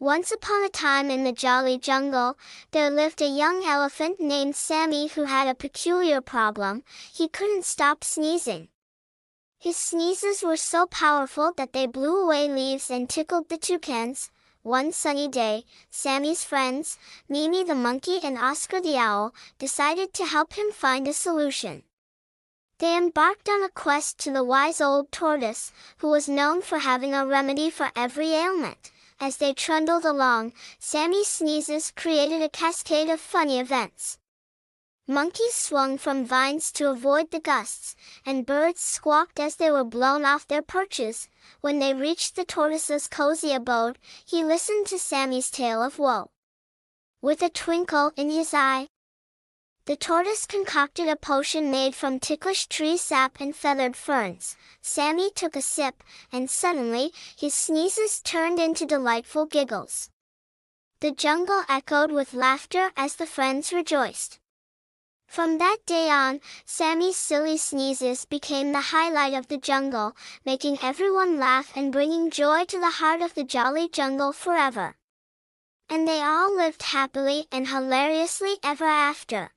Once upon a time in the jolly jungle, there lived a young elephant named Sammy who had a peculiar problem. He couldn't stop sneezing. His sneezes were so powerful that they blew away leaves and tickled the toucans. One sunny day, Sammy's friends, Mimi the monkey and Oscar the owl, decided to help him find a solution. They embarked on a quest to the wise old tortoise, who was known for having a remedy for every ailment. As they trundled along, Sammy's sneezes created a cascade of funny events. Monkeys swung from vines to avoid the gusts, and birds squawked as they were blown off their perches. When they reached the tortoise's cozy abode, he listened to Sammy's tale of woe. With a twinkle in his eye, the tortoise concocted a potion made from ticklish tree sap and feathered ferns. Sammy took a sip, and suddenly, his sneezes turned into delightful giggles. The jungle echoed with laughter as the friends rejoiced. From that day on, Sammy's silly sneezes became the highlight of the jungle, making everyone laugh and bringing joy to the heart of the jolly jungle forever. And they all lived happily and hilariously ever after.